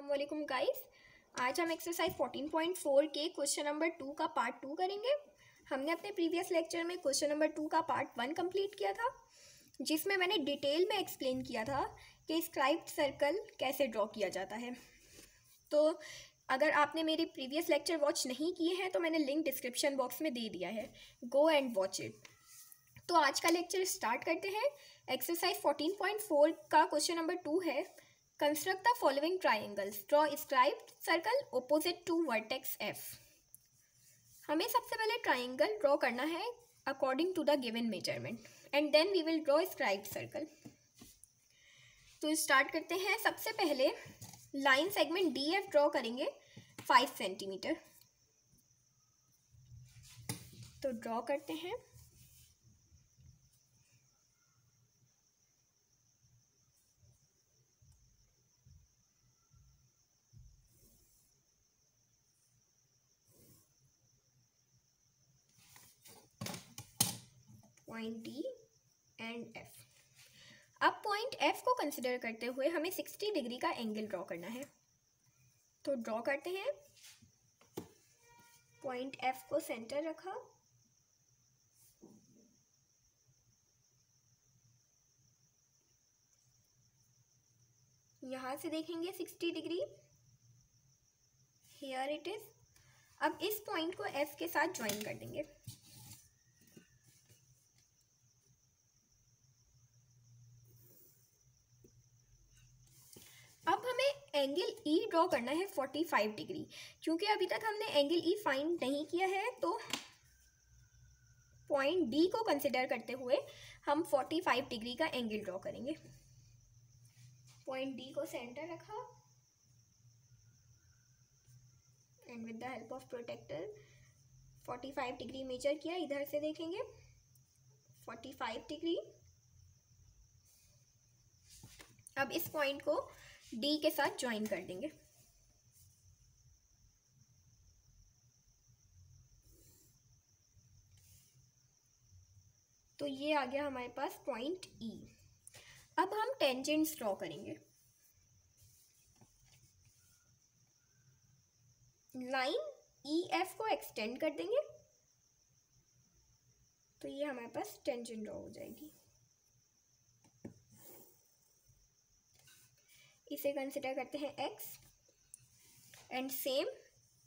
अस्सलामुअलैकुम गाइस। आज हम एक्सरसाइज 14.4 के क्वेश्चन नंबर 2 का पार्ट 2 करेंगे। हमने अपने प्रीवियस लेक्चर में क्वेश्चन नंबर 2 का पार्ट 1 कंप्लीट किया था, जिसमें मैंने डिटेल में एक्सप्लेन किया था कि स्क्राइब्ड सर्कल कैसे ड्रॉ किया जाता है। तो अगर आपने मेरे प्रीवियस लेक्चर वॉच नहीं किए हैं तो मैंने लिंक डिस्क्रिप्शन बॉक्स में दे दिया है, गो एंड वॉच इट। तो आज का लेक्चर स्टार्ट करते हैं। एक्सरसाइज 14.4 का क्वेश्चन नंबर 2 है, construct the following triangles, draw scribed circle opposite to vertex F. हमें सबसे पहले ट्राइंगल ड्रॉ करना है according to the given measurement and then we will draw scribed circle. तो स्टार्ट करते हैं। सबसे पहले line segment D F draw करेंगे 5 सेंटीमीटर। तो ड्रॉ करते हैं। Point D and F. अब पॉइंट एफ को कंसिडर करते हुए हमें 60 डिग्री का एंगल ड्रॉ करना है। तो ड्रॉ करते हैं। पॉइंट एफ को सेंटर रखा, यहां से देखेंगे 60 डिग्री, हियर इट इज। अब इस पॉइंट को एफ के साथ ज्वाइन कर देंगे। अब हमें एंगल ई ड्रॉ करना है 45 डिग्री। क्योंकि अभी तक हमने एंगल ई फाइंड नहीं किया है, तो पॉइंट डी को कंसिडर करते हुए हम 45 डिग्री का एंगल ड्रॉ करेंगे। पॉइंट डी को सेंटर रखा and with the help of protractor 45 degree measure किया। इधर से देखेंगे 45 डिग्री। अब इस पॉइंट को डी के साथ ज्वाइन कर देंगे। तो ये आ गया हमारे पास पॉइंट ई। अब हम टेंजेंट्स ड्रॉ करेंगे। लाइन ई एफ को एक्सटेंड कर देंगे, तो ये हमारे पास टेंजेंट ड्रॉ हो जाएगी। इसे कंसिडर करते हैं एक्स एंड सेम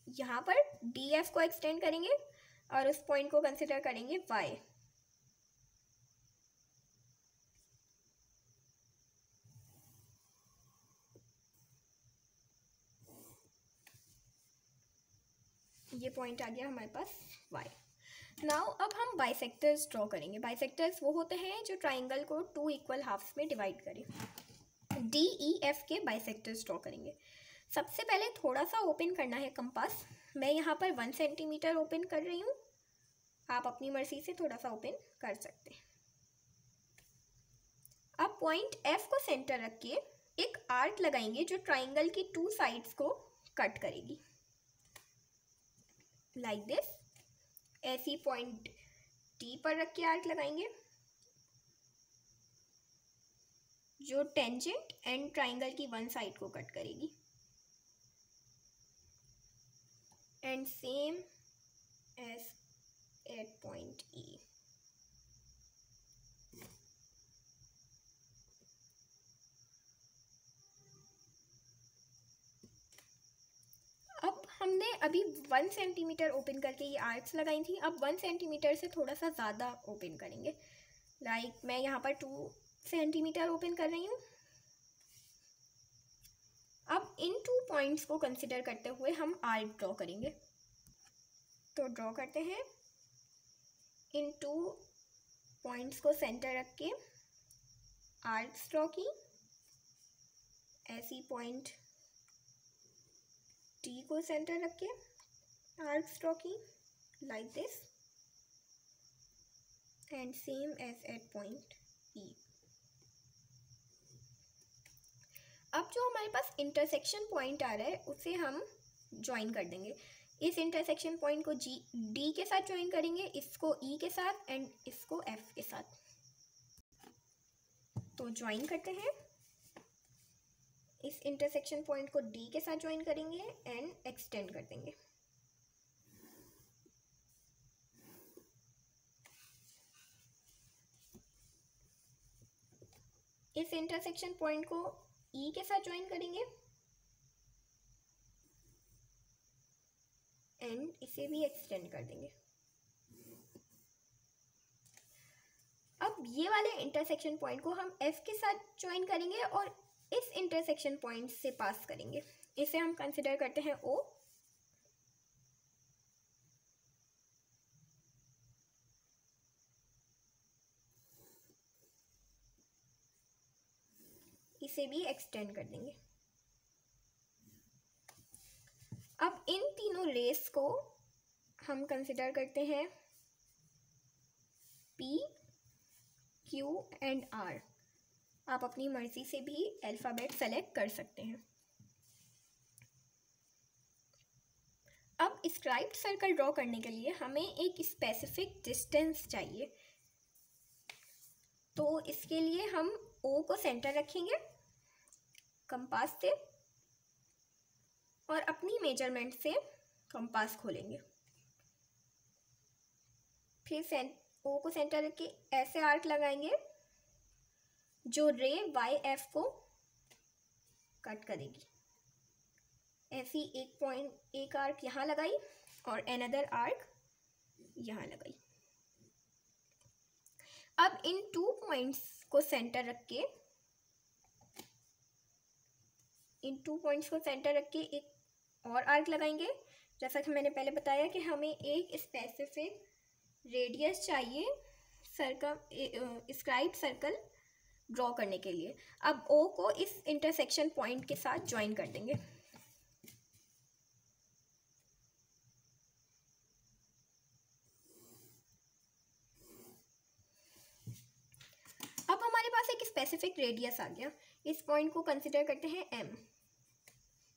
यहाँ पर डी एफ को एक्सटेंड करेंगे और उस पॉइंट को कंसिडर करेंगे वाई। ये पॉइंट आ गया हमारे पास वाई। नाउ अब हम बाइसेक्टर्स ड्रॉ करेंगे। बाइसेक्टर्स वो होते हैं जो ट्राइंगल को 2 इक्वल हाफ्स में डिवाइड करें। डी ई एफ के बाइसेक्टर्स ड्रॉ करेंगे। सबसे पहले थोड़ा सा ओपन करना है कंपास। मैं यहाँ पर 1 सेंटीमीटर ओपन कर रही हूँ, आप अपनी मर्जी से थोड़ा सा ओपन कर सकते हैं। अब पॉइंट एफ को सेंटर रख के एक आर्क लगाएंगे जो ट्राइंगल की 2 साइड्स को कट करेगी, लाइक दिस। ऐसी पॉइंट टी पर रख के आर्क लगाएंगे जो टेंजेंट एंड ट्राइंगल की 1 साइड को कट करेगी। And same as at point E. अब हमने अभी 1 सेंटीमीटर ओपन करके ये आर्क्स लगाई थी। अब 1 सेंटीमीटर से थोड़ा सा ज़्यादा ओपन करेंगे, लाइक मैं यहाँ पर 2 सेंटीमीटर ओपन कर रही हूँ। अब इन 2 पॉइंट्स को कंसिडर करते हुए हम आर्क ड्रॉ करेंगे। तो ड्रॉ करते हैं। इन 2 पॉइंट्स को सेंटर रख के आर्क्स ड्रॉ की। ऐसी पॉइंट टी को सेंटर रख के आर्क्स ड्रॉ की, like this. And same as at point E. अब जो हमारे पास इंटरसेक्शन पॉइंट आ रहा है उसे हम ज्वाइन कर देंगे। इस इंटरसेक्शन पॉइंट को डी के साथ ज्वाइन करेंगे, इसको ई के साथ एंड इसको एफ के साथ। तो ज्वाइन करते हैं। इस इंटरसेक्शन पॉइंट को डी के साथ ज्वाइन करेंगे एंड एक्सटेंड कर देंगे। इस इंटरसेक्शन पॉइंट को ई के साथ ज्वाइन करेंगे एंड इसे भी एक्सटेंड कर देंगे। अब ये वाले इंटरसेक्शन पॉइंट को हम एफ के साथ ज्वाइन करेंगे और इस इंटरसेक्शन पॉइंट से पास करेंगे। इसे हम कंसिडर करते हैं ओ। इसे भी एक्सटेंड कर देंगे। अब इन तीनों रेस को हम कंसिडर करते हैं पी, क्यू एंड आर। आप अपनी मर्जी से भी अल्फ़ाबेट सेलेक्ट कर सकते हैं। अब स्क्राइब्ड सर्कल ड्रॉ करने के लिए हमें एक स्पेसिफिक डिस्टेंस चाहिए। तो इसके लिए हम ओ को सेंटर रखेंगे कंपास से और अपनी मेजरमेंट से कंपास खोलेंगे। फिर ओ को सेंटर रख के ऐसे आर्क लगाएंगे जो रे वाई एफ को कट करेगी। ऐसी एक आर्क यहाँ लगाई और अनदर आर्क यहाँ लगाई। अब इन 2 पॉइंट्स को सेंटर रख के एक और आर्क लगाएंगे। जैसा कि मैंने पहले बताया कि हमें एक स्पेसिफिक रेडियस चाहिए स्क्राइब्ड सर्कल ड्रॉ करने के लिए। अब ओ को इस इंटरसेक्शन पॉइंट के साथ ज्वाइन कर देंगे। अब हमारे पास एक स्पेसिफिक रेडियस आ गया। इस पॉइंट को कंसिडर करते हैं एम।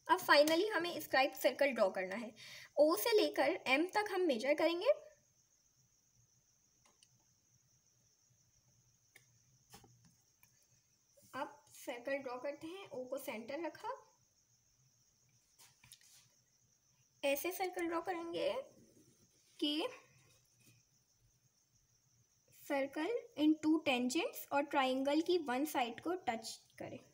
अब फाइनली हमें स्क्राइब्ड सर्कल ड्रॉ करना है। ओ से लेकर एम तक हम मेजर करेंगे। अब सर्कल ड्रॉ करते हैं। ओ को सेंटर रखा, ऐसे सर्कल ड्रॉ करेंगे कि सर्कल इन 2 टेंजेंट्स और ट्राइंगल की 1 साइड को टच करे।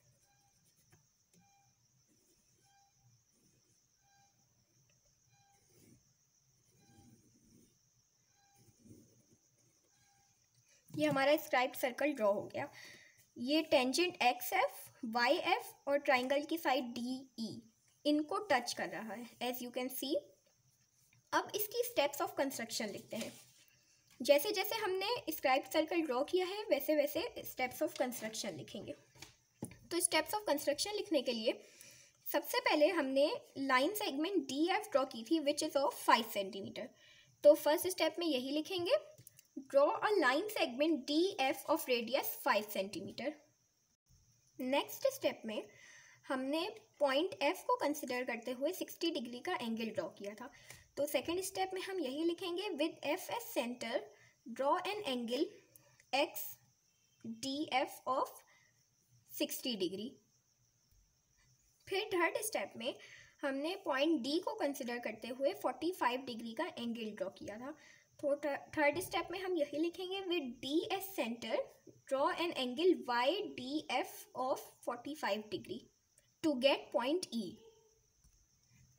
ये हमारा स्क्राइब्ड सर्कल ड्रॉ हो गया। ये tangent X F, Y F और ट्राइंगल की साइड डी ई इनको टच कर रहा है एज यू कैन सी। अब इसकी स्टेप्स ऑफ कंस्ट्रक्शन लिखते हैं। जैसे जैसे हमने स्क्राइब्ड सर्कल ड्रॉ किया है वैसे वैसे स्टेप्स ऑफ कंस्ट्रक्शन लिखेंगे। तो स्टेप्स ऑफ कंस्ट्रक्शन लिखने के लिए सबसे पहले हमने line segment D F draw की थी विच इज़ ऑफ 5 सेंटीमीटर। तो फर्स्ट स्टेप में यही लिखेंगे, draw a line segment D F of radius 5 centimetre. Next step में हमने पॉइंट एफ को कंसिडर करते हुए 60 डिग्री का एंगल ड्रॉ किया था। तो सेकेंड स्टेप में हम यही लिखेंगे, with F S centre draw an angle x D F of 60 degree. फिर थर्ड स्टेप में हमने पॉइंट डी को कंसिडर करते हुए 45 डिग्री का एंगल ड्रॉ किया था। तो थर्ड स्टेप में हम यही लिखेंगे, with D as centre draw an angle Y D F of 45 degree to get point E.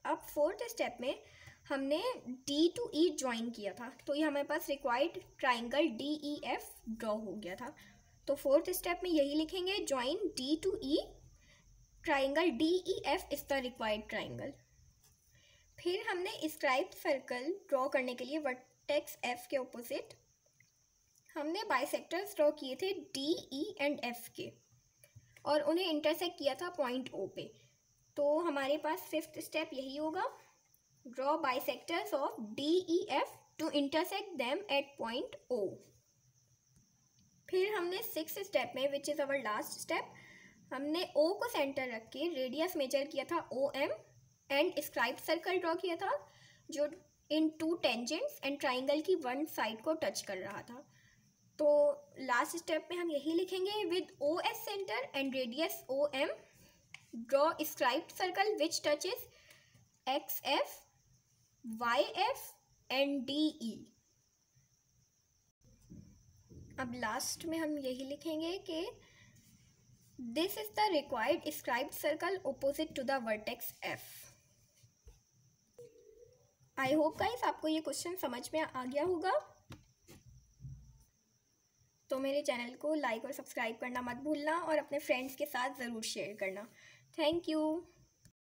अब फोर्थ स्टेप में हमने डी टू ई ज्वाइन किया था, तो ये हमारे पास required triangle D E F draw हो गया था। तो फोर्थ स्टेप में यही लिखेंगे, join D to E triangle D E F is the required triangle. फिर हमने स्क्राइब्ड सर्कल ड्रॉ करने के लिए वर्टेक्स एफ के ऑपोजिट हमने बाइसेक्टर्स ड्रॉ किए थे डी ई एंड एफ के और उन्हें इंटरसेक्ट किया था पॉइंट ओ पे। तो हमारे पास फिफ्थ स्टेप यही होगा, draw bisectors of D E F to intersect them at point O. फिर हमने सिक्स्थ स्टेप में which is our last step, हमने ओ को सेंटर रख के रेडियस मेजर किया था O M and escribed circle draw किया था जो इन 2 टेंजेंट्स एंड ट्राइंगल की 1 साइड को टच कर रहा था। तो लास्ट स्टेप में हम यही लिखेंगे, with O as centre and radius O M draw scribed circle which touches XF, YF and DE। अब लास्ट में हम यही लिखेंगे कि this is the required escribed circle opposite to the vertex F। I hope guys आपको ये question समझ में आ गया होगा। तो मेरे चैनल को लाइक और सब्सक्राइब करना मत भूलना और अपने फ्रेंड्स के साथ ज़रूर शेयर करना। Thank you.